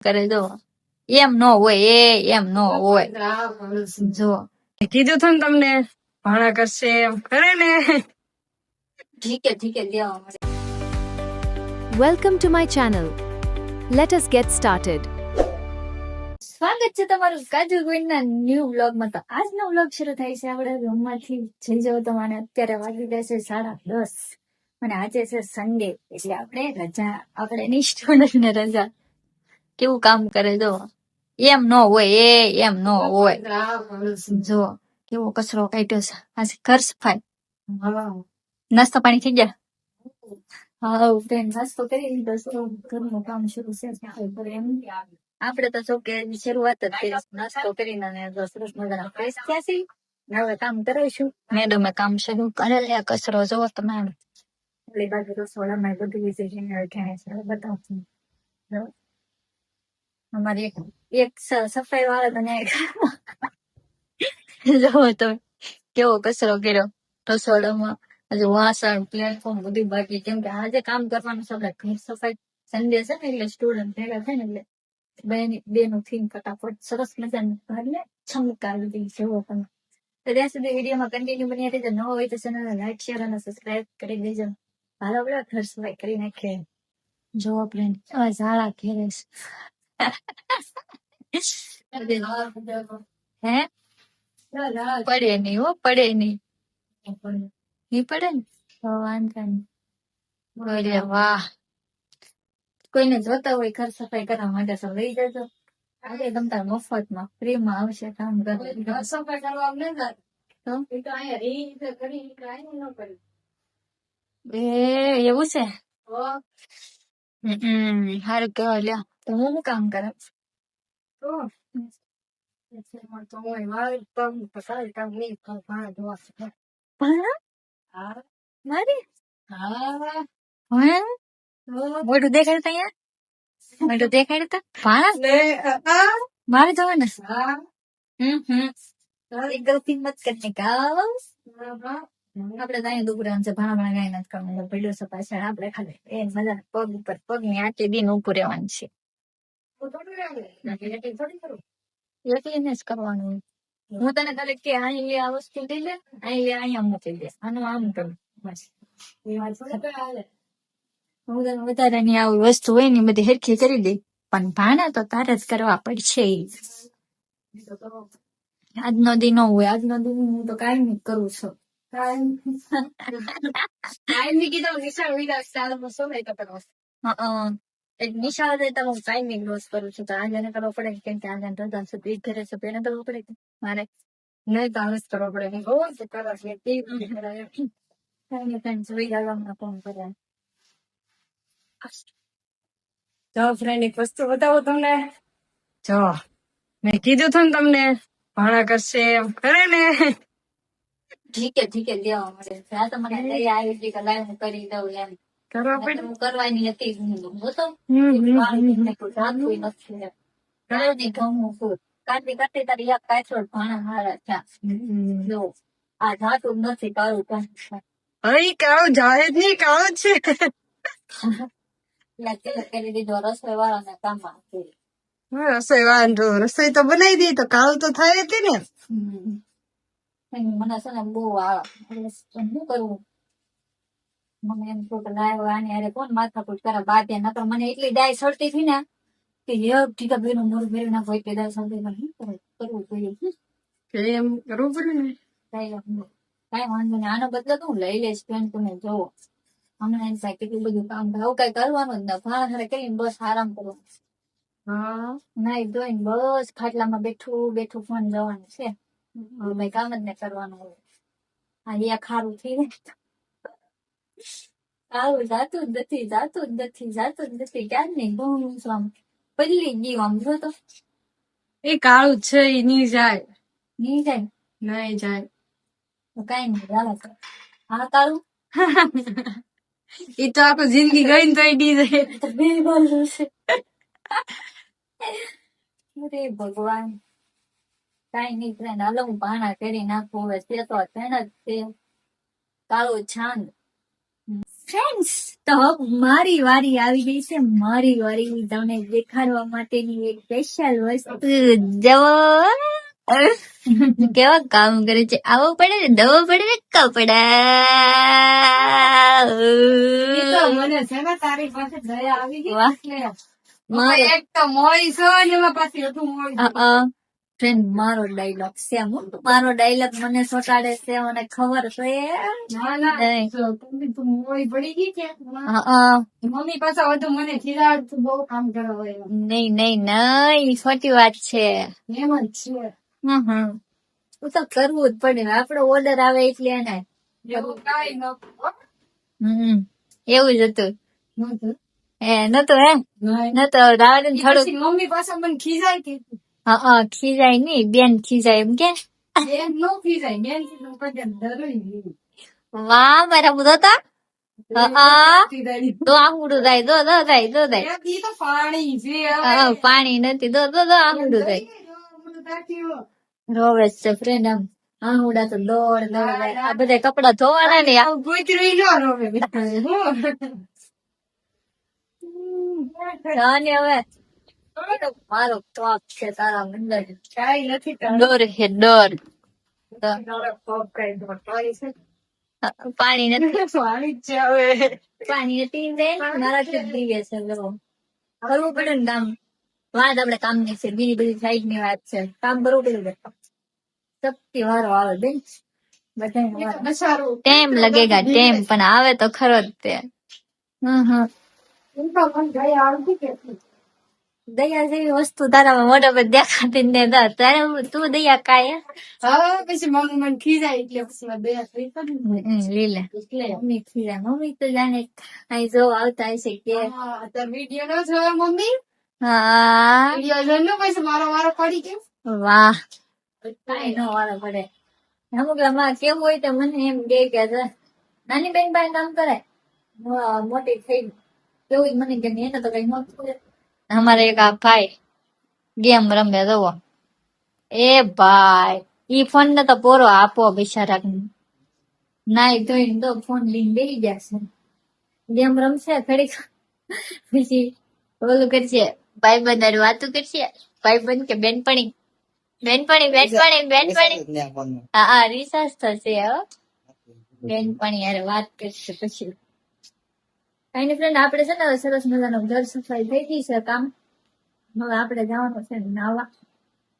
કરે જો એમ નો હોય એમ નો હોય જો કીધું હતું ને તમને ભાણા કરશે એમ કરે ને ઠીકે લેવા મળે. Welcome to my channel. Let us get started. સ્વાગત છે તમારું કાજુ ગોઈના ન્યુ વ્લોગ માં. તો આજનો વ્લોગ શરૂ થાય છે આપણે રૂમમાંથી જઈ જાવ તો મને અત્યારે વાગી ગયા છે 10:30 અને આજે છે સન્ડે એટલે આપણે રજા, આપણે એની સ્ટુડન્ટ ને રજા. કેવું કામ કરે જો એમ નો હોય એમ નો હોય જો કેવો કચરો કાઢ્યો છે. આજે ઘર સફાઈ નાસ્તા પાણી થઈ ગયા. હા ફ્રેન્ડ નાસ્તો કરી લીધો છે. ઘરનું કામ શરૂ છે એમ. આપણે તો જો કે શરૂઆત જ કરી નાસ્તો કરીને અને સરસ મજાના ફ્રેશ થયા છીએ. હવે કામ કરીશું. મેડમે કામ શરૂ કરેલ. કચરો જોવો તમે ઓલી બાજુ રસોડામાં બધું વિશે બતાવું છું. અમારી એક સફાઈ વાળા તો જોવો તો કેવો કચરો કર્યો રસોડામાં. હજુ વાસણ પ્લેટફોર્મ બધું બાકી, કેમ કે આજે કામ કરવાનું છે આપણે ઘર સફાઈ. સન્ડે છે ને એટલે સ્ટુડન્ટ ભેગા થાય ને એટલે બેનું થીમ ફટાફટ સરસ મજાનું ઘરને છમકાવી દઈ. જેવો તમે તો ત્યાં સુધી વિડીયોમાં કન્ટિન્યુ બની રહેજો. નવો હોય તો ચેનલને લાઈક શેર અને સબસ્ક્રાઇબ કરી દેજો. હાલો આપણે ઘર સફાઈ કરી નાખીએ. જો ફ્રેન્ડ ઝાડા ઘેરે હે પડે નહીં હો, પડે નહીં પડે ને તો વાંધો નહીં. બોલે વાહ, કોઈને જોતા હોય ઘર સફાઈ કરવા માટે તો લઈ જજો. આજે તમતાર મફતમાં ફ્રીમાં આવશે કામ કરવા. સફાઈ કરવા અમને તો એવું છે. સારું કેવાય. લ્યા તો હું શું કામ કરે મારી મોઢું દેખાડતા અહીંયા, મોઢું દેખાડતા ભાણા મારે જવાના એક ગલતી મત કરને ગાવ. આપડે તો અહીંયા દુકરાન છે, ભાણા ગાય નથી કરવાનું. પડ્યો છે પાછળ, આપડે ખાલી એ મજા પગ ઉપર પગ ની આટલી દિન ઉભું રહેવાનું છે. એટલે જ કરવાનું. હું તને ખાલી કે અહીં આ વસ્તુ લઈ લે, અહીંયા મૂકી દે, આનું આમ કરું બસ. હું તને વધારે ની આવી વસ્તુ હોય ને બધી હેરખી કરી દઈ, પણ ભાણા તો તારે જ કરવા પડશે. આજનો દી નો હોય, આજનો દી હું તો કાંઈ નહીં કરું છું. નિશાળ જતા હું ટાઈમિંગ લોસ કરું છું. તો આજે કરવો પડે કેમ કે આજે રજા છે. એક ઘરે છે એને કરવું પડે મારે નહીં તો આળસ કરવો પડે. જોઈ આવવામાં કોણ કરે. જો ફ્રેન્ડ એક વસ્તુ બતાવો તમને. જો મેં કીધું હતું ને તમને ભાણા કરશે એમ કરે ને ઠીકે લેવા મળે. આ તો મને લઈ આવી હતી કે લાઈ હું કરી દઉં એમ કરવા પડે. હું કરવાની હતી હું તો કાંતિ કરતી તારી એક કાચોડ ભાણા હારા થયા. જો આ જાતું જ નથી કાળું કાંઈ. અરે કાળું જાય જ નહીં, કાળું જ છે. કરી દીધો રસોઈ વાળાને કામમાં. રસોઈ વાળો રસોઈ તો બનાવી દે તો કાળું તો થાય જ ને. મને છે ને બહુ શું કરવું. મને એમ થયું કે લાય આની અરે કોણ માથાકૂટ કરે બાદે. નકર મને એટલી ડાય સડતી હતી ને કે ટીકા બેનું મોઢું ભેરી નાખો એટલી ડાય સડતી. શું કરવું જોઈએ એમ કરવું પડે ને. કઈ વાંધો નહીં. આનો બદલો તો હું લઈ લઈશ. ફ્રેન્ડ તમે જોવો હમણાં એમ થાય કેટલું બધું કામ થાય. આવું કઈ કરવાનું જ ના. ભાણા કરીને બસ આરામ કરવાનું. હા નાઈ ધોઈને બસ ખાટલામાં બેઠું ફોન જવાનું છે. ભાઈ કામ જ ને કરવાનું હોય. આ એક ખારું થઈ જાય. આવું જાતું જ નથી. ક્યાં નહીં બહુ આમ પલ્લી ગયું. આમ જો તો એ કાળું જ છે, એ નહીં જાય. નહીં જાય નહીં જાય તો કઈ નહીં ચાલે. હા કાળું એ તો આખું જિંદગી ગઈ ને તોય ડી જાય. બે બાજુ છે. અરે ભગવાન કઈ નહીં ફ્રેન્ડ. હાલો હું ભાણા કરી નાખું. હવે તે તો છે ને તે કાળું છાંદ. ફ્રેન્ડ્સ, તો હવે મારી વારી આવી ગઈ છે. મારી વારી તમને દેખાડવા માટેની એક સ્પેશિયલ વસ્તુ. જવો કેવા કામ કરે છે. આવો પડે ને, દવો પડે ને, કપડા. મને છે ને તારી પાસે દયા આવી ગઈ. વાહ. મારો એક તો મોડી છો ને એમાં પાછી હતું મોડી. ફ્રેન્ડ, મારો ડાયલોગ છે. મારો ડાયલોગ મને ચોટાડે છે, મને ખબર છે. ના ના નહીં. જો તું મોડી પડી ગઈ છે હા, મમ્મી પાછા વધુ મને ખીજાડ તું બહુ કામ કરો હોય એમ. નહીં નહીં નહીં, ખોટી વાત છે. એમ જ છે હું તો કરવું જ પડે. આપડો ઓર્ડર આવે એટલે એને એવું કાંઈ ન એવું જ હતું. નતું. નતો હે નહીં. નતો. રાવા દે ને થોડુંક. પછી મમ્મી પાછા મને ખીજાય કે ખીજાય નઈ, બેન ખીજાય એમ કે. બેન નો ખીજાય બેન થી હું કદાચ ડરું નહીં. વાહ, મારા બુધો તા. ખીજાય. તો આંગળું થાય, દો થાય, દો થાય. ઈ તો પાણી છે પાણી નથી, દો આંગળું થાય. રોવે જ છે ફ્રેન્ડ. આમ આંગુડા તો દોડ થાય. આ બધા કપડા ધોવાના ને આવું. કૂતરી જો રોવે અને હવે એ તો મારો ટોપ છે તારા મંદર. કાઈ નથી ડોર હે ડોર. તો કઈ પાણી નથી, પાણી જ છે હવે પાણી નથી ને મારા થી દીવે છે. કરવું પડે ને કામ. વાત આપડે કામ ની છે, બીજી બધી સાઈડ ની વાત છે. કામ કરવું પડે. શક્તિ વારો આવે બેન. બધા નશારું ટેમ લગેગા ટેમ, પણ આવે તો ખરો જ તે. એમ તો મને ગઈ આવતી કે દયા જેવી વસ્તુ તારા મોઢા પર દેખાતી જ ને. તારે તું દયા કાય હા પછી મમ્મી મને ખીજાય એટલે પછી મારે દયા થઈ લીલે. એટલે મમ્મી ખીરા. મમ્મી તો જાણે અહીં જો આવતા હશે કે હા અત્યારે વિડીયો નો જોયો મમ્મી હા. વિડીયો જોયો પછી મારો વારો પડી ગયો વાહ, કાંઈ નો વારો પડે. અમુક માં કેવું હોય તો મને એમ કે નાની બેન પાસે કામ કરે, મોટી થઈ કેવું મને કે એને તો કઈ નતું. અમારે એક આ ભાઈ ગેમ રમે જોવો. એ ભાઈ, ઈ ફોન ને તો પોરો આપો બિચારા. નાઈ ધોઈને તો ફોન લઈને બેસી જશે, ગેમ રમશે ઘડીક, પછી ઓલું કરશે, ભાઈબંધ વાતું કરશે. ભાઈબંધ કે બેનપણી હા રિસાર્જ થશે. બેનપણી યાર વાત કરશે. પછી કઈ નઈ ફ્રેન્ડ, આપડે છે ને સરસ મજાનો ઘર સફાઈ થઈ ગઈ છે. કામ હવે આપડે જવાનું છે નાવા.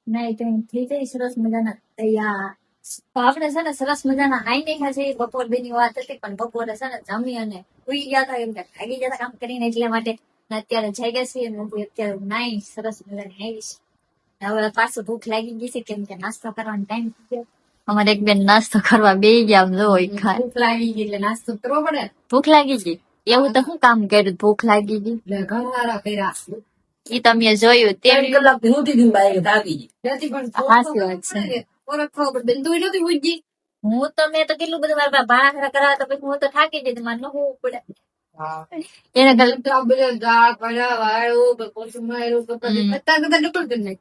નાઈ તો થઈ જાય સરસ મજાના તૈયાર. તો આપડે છે ને સરસ મજાના નાઈ નાખ્યા છે. બપોર બેની વાત હતી, પણ બપોરે છે ને જમી અને ઉઈ ગયા હતા. એમ કે થાકી ગયા હતા કામ કરીને, એટલા માટે અત્યારે જઈ ગયા છીએ. અત્યારે નાઈ સરસ મજાની આવી છે. હવે પાછું ભૂખ લાગી ગઈ છે, કેમ કે નાસ્તો કરવાનો ટાઈમ થઈ ગયો. અમારે એક બેન નાસ્તો કરવા બે ગયા. જો ખાય ભૂખ લાગી ગઈ એટલે નાસ્તો કરવો પડે ભૂખ લાગી ગઈ. એવું તો શું કામ કર્યું ભૂખ લાગી ગઈ? એટલે ઘરવાળા કર્યા ઈ તમે જોયું તે કલાક નહોતી દિન બાઈ થાકી ગઈ નથી પણ સાચી વાત છે. ઓળખ ખબર પડે બેન તું નહોતી પૂછી હું તો મેં તો કેટલું બધું મારા ભાણા કરાવવા તો પછી હું તો થાકી જતી. મારે ન હોવું પડે એને બધા દાળ પડ્યા વાળું પછી મારું અત્યારે બધા ડબલ કરી નાખ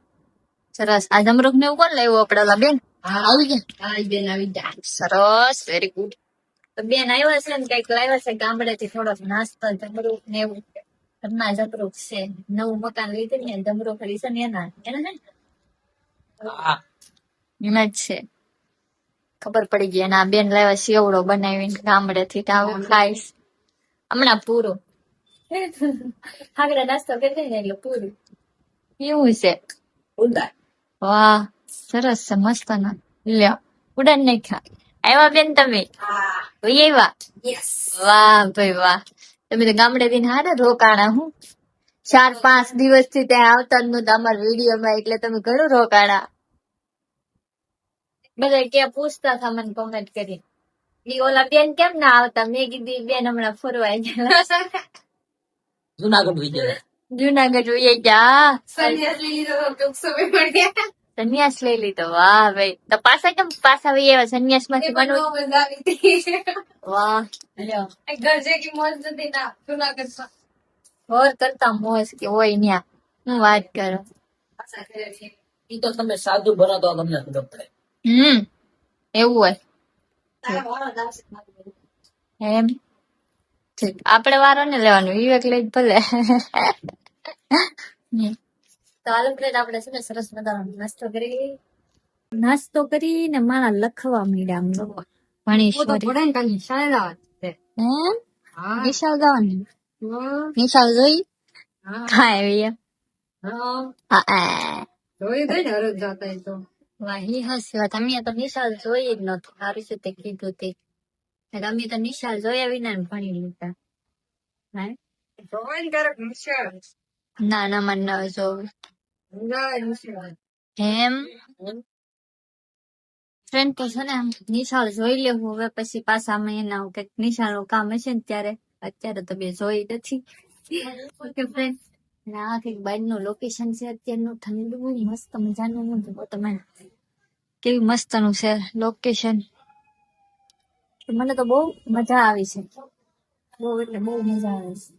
સરસ. આ જમરૂખ ને એવું કોણ લાવ્યું આપડે? બેન આવી ગયા. હા બેન આવી જા સરસ, વેરી ગુડ. તો બેન આવ્યા છે ને કઈક લાવ્યા છે ગામડેથી થોડોક નાસ્તો, જમરૂખ ને એવું. ઘરના જમરૂખ છે, નવું મકાન લીધું ને જમરૂખ છે ને એના છે ને એના જ છે. ખબર પડી ગઈ. એના બેન લાવ્યા સેવડો બનાવીને ગામડેથી આવું ખાઈશ હમણાં પૂરું. આગળ નાસ્તો કરી ને એટલે પૂરું. એવું છે. ઉડા વાહ, સરસ છે, મસ્ત ના લ્યો ઉડાન નહીં ખા. આવ્યા બેન તમે? આવ્યા. યસ વાહ ભાઈ વાહ. તમે તો ગામડે થી હારે રોકાણા. હું 4-5 દિવસ થી ત્યાં આવતા જ નતા અમારા વિડીયોમાં, એટલે તમે ઘણું રોકાણા. બધા ક્યાં પૂછતા હતા મને કોમેન્ટ કરી, ઈ ઓલા બેન કેમ ના આવતા? મેં કીધી બેન હમણાં ફરવા ગયા જુનાગઢ વિજય જુનાગઢ વહી ગયા. સંન્યાસ લઈ લીધો ટૂંક સમય પણ ગયા સંન્યાસ લઈ લીધો. વાહ ભાઈ. તો પાછા કેમ પાછા વહી આવ્યા સંન્યાસ માંથી? મજા આવી હતી વાહ લ્યો. ઘર જેવી મોજ નથી ના જુનાગઢમાં ઘર કરતા મોજ કે હોય ન્યા. હું વાત કરો. પાછા ઘરે છે ઈ તો તમે સાદું ભરો તો તમને ખબર પડે. એવું હોય તારા વાળા જ આવશે મારી એમ? આપણે વારો ને લેવાનું, વિવેક લઈ જ ભલે. તો હાલો ફ્રેન્ડ, આપણે છે ને સરસ મજાનો નાસ્તો કરીને મારા લખવા માંડ્યા આમ લોકો. ભણેશ્વરી નિશાળ જવાની, નિશાળ જોઈ હા એવી એમ. વાહી હસી વાત, અમે તો નિશાળ જોઈ જ નતું. સારું છે તે કીધું તે, અમે તો નિશાળ જોયા વિના ને ભણી લીધા. ના ના મને ન જોવું એમ. ફ્રેન્ડ તો છે ને નિશાળ જોઈ લેવું હવે, પછી પાછા અમે એના કઈક નિશાળ નું કામ હશે ને ત્યારે. અત્યારે તો બે જોઈ નથી. ઓકે ફ્રેન્ડ, આ કઈક બાર નું લોકેશન છે અત્યારનું, ઠંડુ મસ્ત મજાનું. તમે કેવી મસ્ત નું છે લોકેશન. મને તો બહુ મજા આવી છે, બહુ એટલે બહુ મજા આવે છે.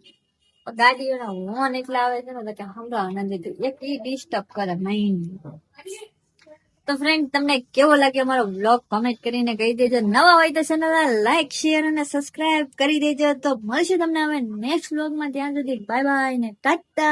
ગાડીઓના હોર્ન એટલા આવે છે ને કે સંભળાવા નથી દેતું, એક ઈ ડિસ્ટર્બ કરે માઇન્ડ. તો ફ્રેન્ડ, તમને કેવો લાગ્યો અમારો બ્લોગ કમેન્ટ કરીને કહી દેજો. નવા હોય તો ચેનલ લાઈક શેર અને સબસ્ક્રાઇબ કરી દેજો. તો મળશું તમને હવે નેક્સ્ટ બ્લોગમાં. ત્યાં સુધી બાય બાય ને ટાટા.